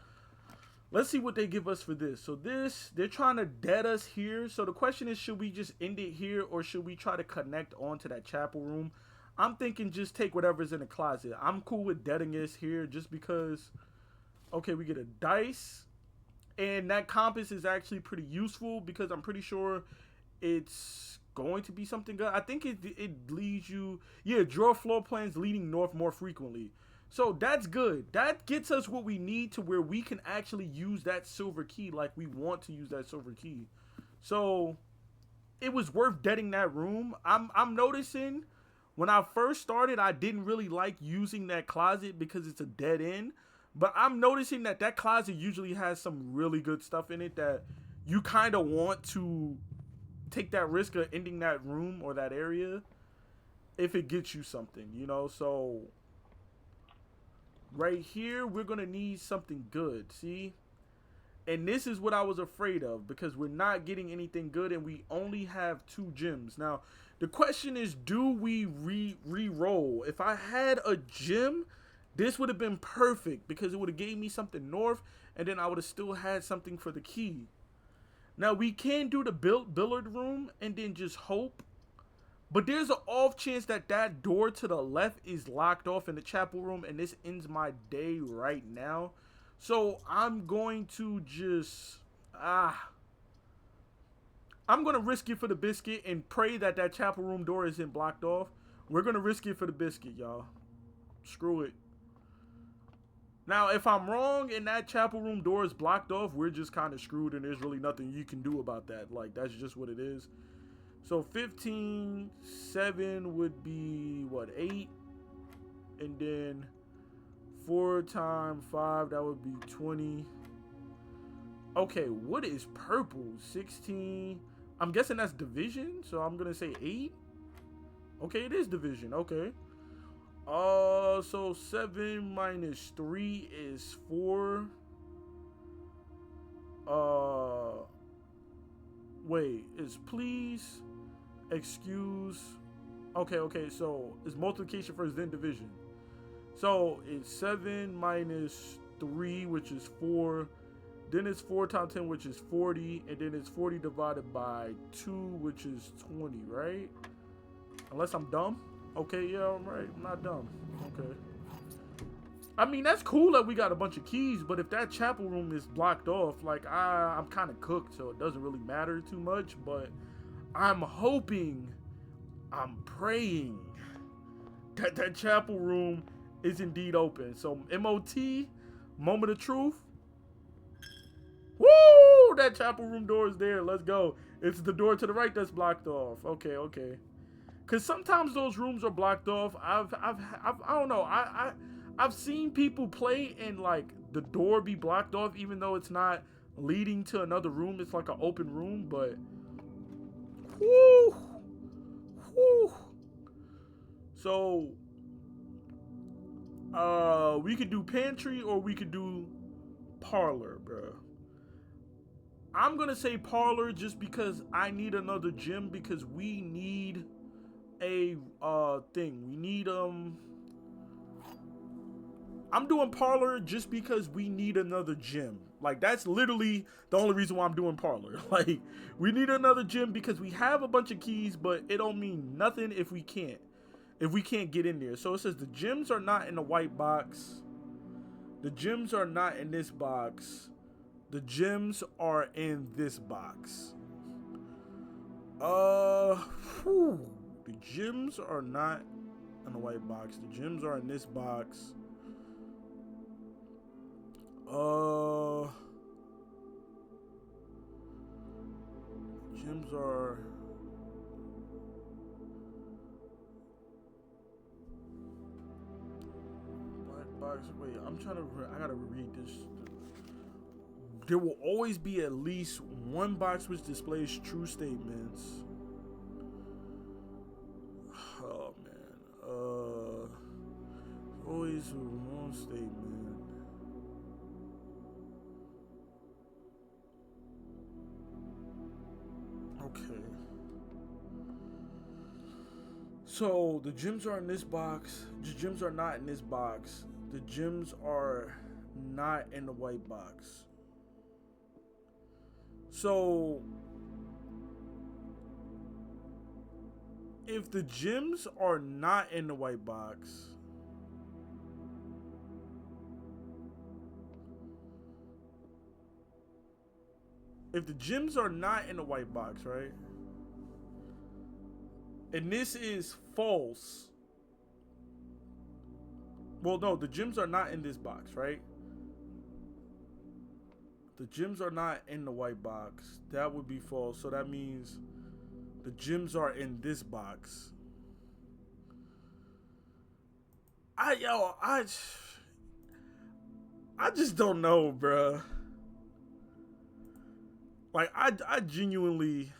let's see what they give us for this. So this, they're trying to dead us here. So the question is, should we just end it here or should we try to connect onto that chapel room? I'm thinking just take whatever's in the closet. I'm cool with deading us here just because, okay, we get a dice. And that compass is actually pretty useful because I'm pretty sure it's going to be something good. I think it leads you, draw floor plans leading north more frequently. So that's good. That gets us what we need to where we can actually use that silver key like we want to use that silver key. So it was worth deading that room. I'm noticing When I first started, I didn't really like using that closet because it's a dead end. But I'm noticing that that closet usually has some really good stuff in it that you kind of want to take that risk of ending that room or that area if it gets you something, you know? So right here, we're going to need something good, see? And this is what I was afraid of because we're not getting anything good and we only have 2 gems. Now, the question is, do we re-roll? If I had a gem, this would have been perfect because it would have gave me something north and then I would have still had something for the key. Now, we can do the billiard room and then just hope. But there's an off chance that that door to the left is locked off in the chapel room and this ends my day right now. So I'm going to just, I'm going to risk it for the biscuit and pray that that chapel room door isn't blocked off. We're going to risk it for the biscuit, y'all. Screw it. Now, if I'm wrong and that chapel room door is blocked off, we're just kind of screwed and there's really nothing you can do about that. Like, that's just what it is. So 15, 7 would be, what, 8? And then 4 times 5, that would be 20. Okay, what is purple? 16. I'm guessing that's division, so I'm going to say 8. Okay, it is division. Okay. So 7 minus 3 is 4. Wait, is please, excuse. Okay, so it's multiplication first, then division. So it's 7 minus 3, which is 4. Then it's 4 times 10, which is 40. And then it's 40 divided by 2, which is 20, right? Unless I'm dumb. Okay, yeah, I'm right. I'm not dumb. Okay. I mean, that's cool that we got a bunch of keys, but if that chapel room is blocked off, like, I'm kind of cooked, so it doesn't really matter too much. But I'm hoping, I'm praying that that chapel room is indeed open. So MOT, moment of truth. Woo! That chapel room door is there. Let's go. It's the door to the right that's blocked off. Okay. Cause sometimes those rooms are blocked off. I don't know. I've seen people play and like the door be blocked off, even though it's not leading to another room. It's like an open room, but whoo. So we could do pantry or we could do parlor, bro. I'm gonna say parlor just because I need another gym because we need a thing. We need I'm doing parlor just because we need another gym. Like, that's literally the only reason why I'm doing parlor. Like, we need another gym because we have a bunch of keys, but it don't mean nothing if we can't get in there. So it says the gems are not in the white box. The gems are not in this box. The gems are in this box. Whew. The gems are not in the white box. The gems are in this box. Gems are. Black box. Wait, I gotta read this. There will always be at least one box which displays true statements. Oh man. Always one statement. Okay. So the gems are in this box. The gems are not in this box. The gems are not in the white box. So if the gems are not in the white box, if the gems are not in the white box, right? And this is false. Well, no, the gems are not in this box, right? The gems are not in the white box. That would be false. So that means the gems are in this box. I just don't know, bruh. Like I genuinely,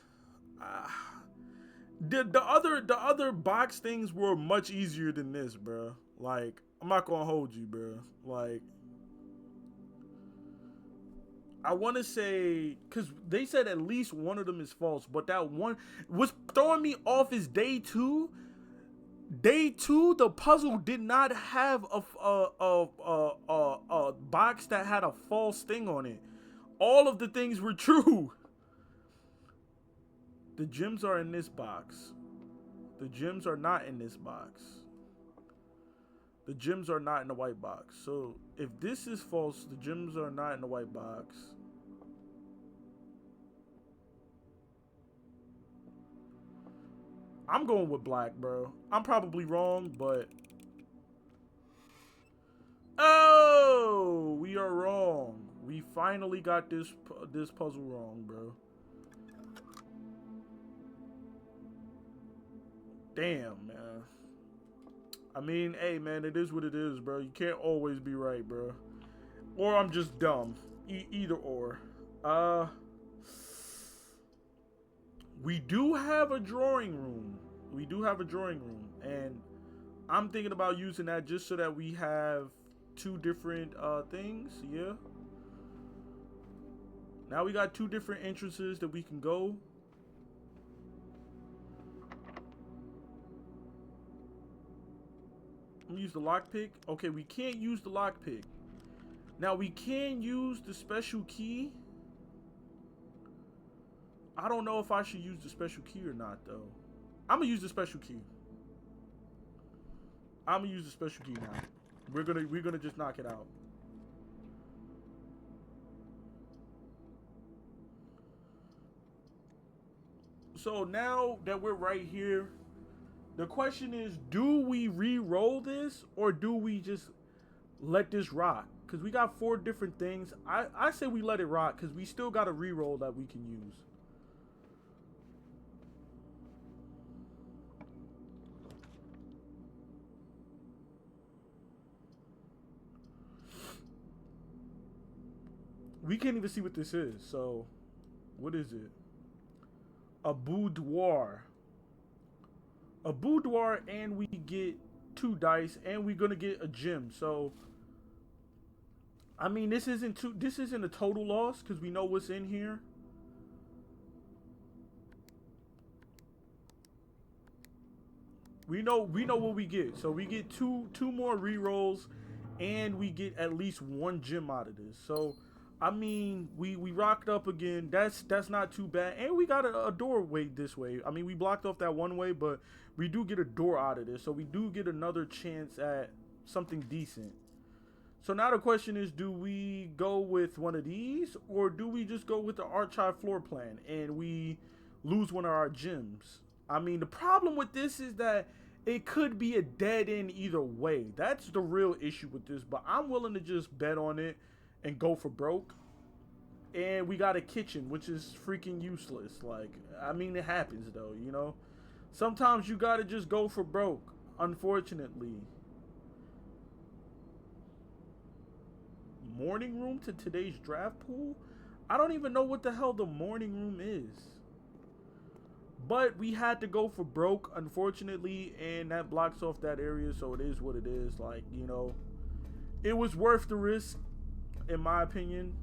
uh, the other box things were much easier than this, bruh. Like I'm not gonna hold you, bruh. Like I want to say, because they said at least one of them is false, but that one was throwing me off is day two. Day two, the puzzle did not have a box that had a false thing on it. All of the things were true. The gems are in this box. The gems are not in this box. The gems are not in the white box. So if this is false, the gems are not in the white box. I'm going with black, bro. I'm probably wrong, but oh, we are wrong. We finally got this puzzle wrong, bro. Damn, man. I mean, hey, man, it is what it is, bro. You can't always be right, bro. Or I'm just dumb. Either or. We do have a drawing room. We do have a drawing room, and I'm thinking about using that just so that we have two different things. Yeah. Now we got two different entrances that we can go. I'm gonna use the lockpick. Okay, we can't use the lockpick. Now we can use the special key. I don't know if I should use the special key or not, though. I'm gonna use the special key. I'm gonna use the special key now. We're gonna just knock it out. So now that we're right here, the question is, do we re-roll this or do we just let this rock? Because we got 4 different things. I say we let it rock because we still got a re-roll that we can use. We can't even see what this is. So, what is it? A boudoir. A boudoir, and we get 2 dice, and we're gonna get a gem. So, I mean, this isn't a total loss because we know what's in here. We know what we get. So we get two more re-rolls, and we get at least 1 gem out of this. So I mean, we rocked up again. That's not too bad. And we got a doorway this way. I mean, we blocked off that one way, but we do get a door out of this. So we do get another chance at something decent. So now the question is, do we go with one of these or do we just go with the archive floor plan and we lose one of our gems? I mean, the problem with this is that it could be a dead end either way. That's the real issue with this, but I'm willing to just bet on it and go for broke. And we got a kitchen, which is freaking useless. Like, I mean, it happens though, you know? Sometimes you gotta just go for broke, unfortunately. Morning room to today's draft pool? I don't even know what the hell the morning room is. But we had to go for broke, unfortunately, and that blocks off that area, so it is what it is. Like, you know, it was worth the risk, in my opinion.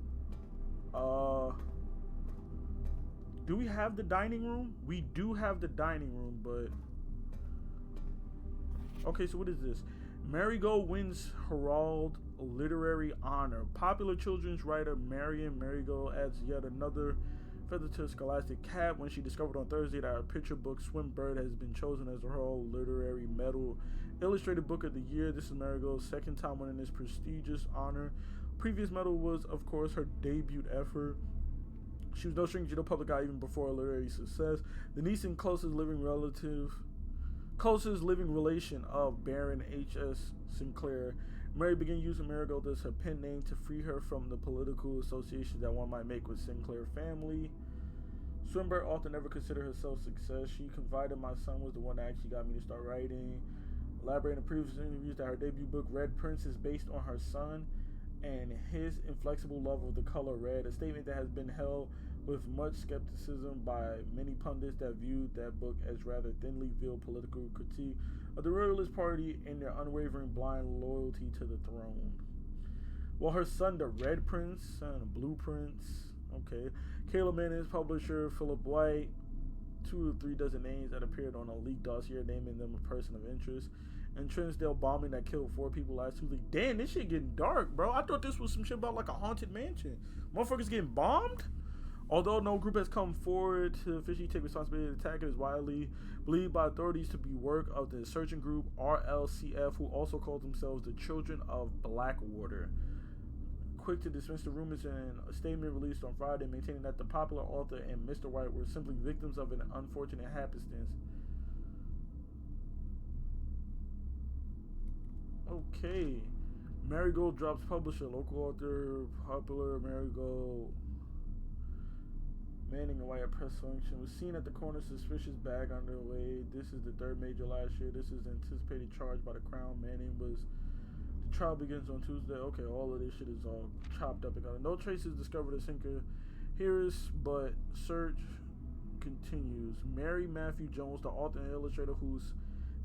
Do we have the dining room? We do have the dining room, but... Okay, so what is this? Marigold wins Herald Literary Honor. Popular children's writer Marion Marigold adds yet another feather to Scholastic cap when she discovered on Thursday that her picture book Swimbird has been chosen as the Herald Literary Medal Illustrated Book of the Year. This is Marigold's second time winning this prestigious honor. Previous medal was, of course, her debut effort. She was no stranger to the public eye even before her literary success. The niece and closest living relation of Baron H.S. Sinclair. Mary began using Marigold as her pen name to free her from the political association that one might make with Sinclair family. Swinburne often never considered herself success. She confided, my son was the one that actually got me to start writing. elaborating in previous interviews that her debut book Red Prince is based on her son and his inflexible love of the color red, a statement that has been held with much skepticism by many pundits that viewed that book as rather thinly veiled political critique of the Royalist Party and their unwavering blind loyalty to the throne. Well, her son, the Red Prince, son of Blue Prince, okay. Kayla Manning's publisher, Philip White, 2 or 3 dozen names that appeared on a leaked dossier naming them a person of interest. And Trinsdale bombing that killed 4 people last Tuesday. Damn, this shit getting dark, bro. I thought this was some shit about like a haunted mansion. Motherfuckers getting bombed? Although no group has come forward to officially take responsibility for the attack, it is widely believed by authorities to be work of the insurgent group RLCF, who also call themselves the Children of Blackwater. Quick to dismiss the rumors in a statement released on Friday, maintaining that the popular author and Mr. White were simply victims of an unfortunate happenstance. Okay. Marigold drops publisher, local author, popular Marigold. Manning and White press function was seen at the corner, suspicious bag underway. This is the 3rd major last year. This is anticipated charge by the Crown. Manning was. The trial begins on Tuesday. Okay, all of this shit is all chopped up together. No traces discovered of sinker Harris, but search continues. Mary Matthew Jones, the author and illustrator whose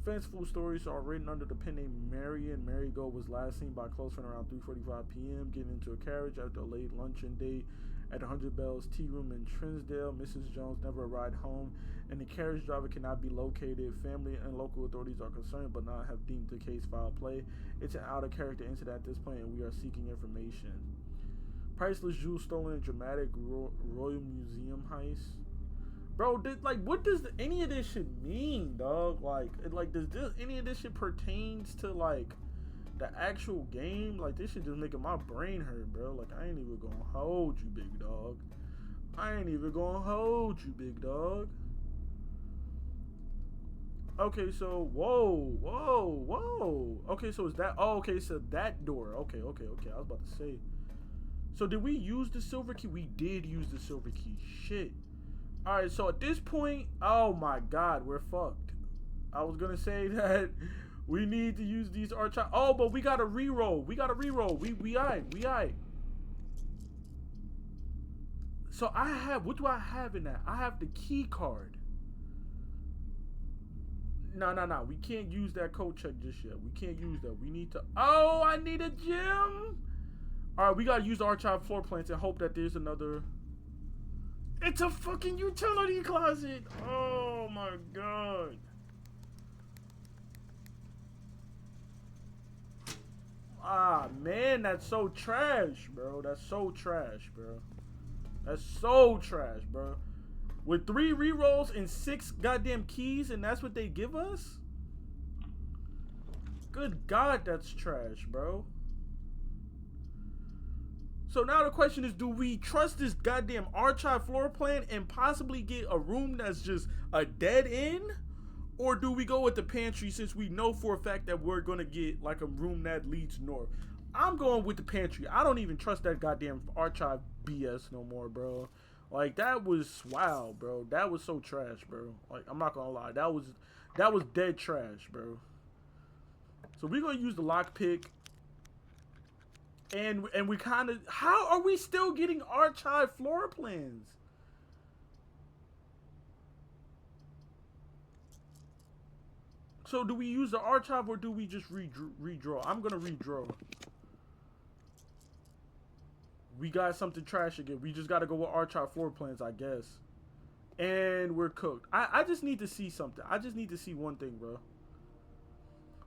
fanciful stories are written under the pen name Marion Marigold, was last seen by a close friend around 3:45 p.m. getting into a carriage after a late luncheon date at the 100 Bells Tea Room in Trinsdale. Mrs. Jones never arrived home, and the carriage driver cannot be located. Family and local authorities are concerned but not have deemed the case foul play. It's an out-of-character incident at this point, and we are seeking information. Priceless jewels stolen in dramatic Royal Museum heist. Bro, what does any of this shit mean, dog? Does any of this shit pertains to, like, the actual game? Like, this shit just making my brain hurt, bro. Like, I ain't even gonna hold you, big dog. I ain't even gonna hold you, big dog. Okay, so, whoa. Okay, so is that, oh, okay, so that door. Okay, I was about to say. So, did we use the silver key? We did use the silver key. Shit. Alright, so at this point, oh my god, we're fucked. I was gonna say that we need to use these archives. Oh, but we gotta reroll. We aight. So what do I have in that? I have the key card. No. We can't use that code check just yet. We can't use that. We need to, oh, I need a gem. Alright, we gotta use the archive floor plans and hope that there's another. It's a fucking utility closet. Oh my god. Ah, man, that's so trash, bro. That's so trash, bro. With 3 rerolls and 6 goddamn keys, and that's what they give us? Good god, that's trash, bro. So now the question is, do we trust this goddamn archive floor plan and possibly get a room that's just a dead end? Or do we go with the pantry, since we know for a fact that we're going to get like a room that leads north? I'm going with the pantry. I don't even trust that goddamn archive BS no more, bro. Like, that was, wow, bro. That was so trash, bro. Like, I'm not going to lie. That was dead trash, bro. So we're going to use the lockpick. And we kind of, how are we still getting archive floor plans? So do we use the archive or do we just redraw? I'm going to redraw. We got something trash again. We just got to go with archive floor plans, I guess. And we're cooked. I just need to see something. I just need to see one thing, bro.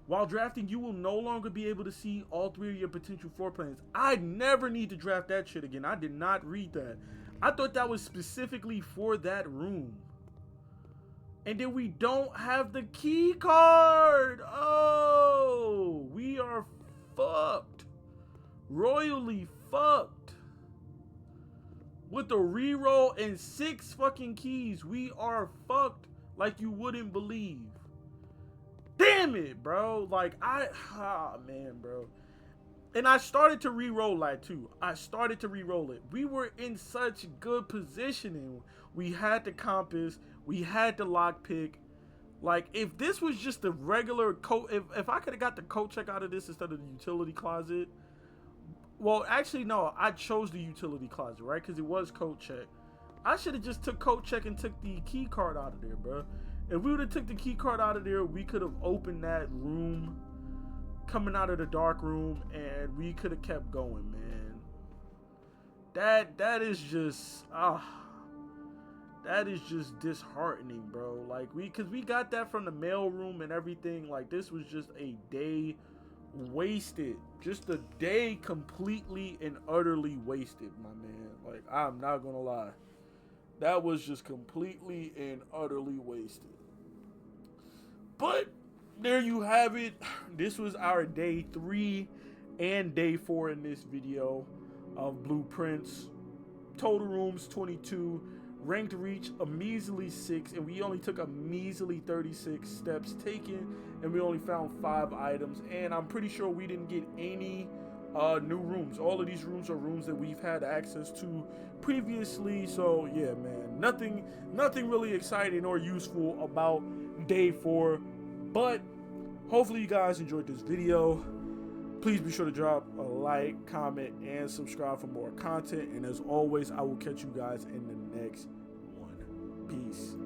While drafting, you will no longer be able to see all 3 of your potential floor plans. I never need to draft that shit again. I did not read that. I thought that was specifically for that room. And then we don't have the key card. Oh, we are fucked. Royally fucked. With the reroll and 6 fucking keys, we are fucked like you wouldn't believe. Damn it, bro. Like, man, bro. And I started to re-roll that too. I started to re-roll it. We were in such good positioning. We had the compass. We had the lockpick. Like, if this was just a regular coat, if I could have got the coat check out of this instead of the utility closet. Well, actually, no, I chose the utility closet, right? Because it was coat check. I should have just took coat check and took the key card out of there, bro. If we would have took the key card out of there, we could have opened that room coming out of the dark room, and we could have kept going, man. That is just that is just disheartening, bro. Like, cause we got that from the mail room and everything. Like, this was just a day wasted. Just a day completely and utterly wasted, my man. Like, I'm not gonna lie. That was just completely and utterly wasted. But there you have it. This was our day 3 and day 4 in this video of Blueprints. Total rooms 22. Ranked reach a measly 6, and we only took a measly 36 steps taken, and we only found 5 items. And I'm pretty sure we didn't get any new rooms. All of these rooms are rooms that we've had access to previously. So yeah, man, nothing really exciting or useful about day 4. But hopefully you guys enjoyed this video. Please be sure to drop a like, comment, and subscribe for more content. And as always, I will catch you guys in the next one. Peace.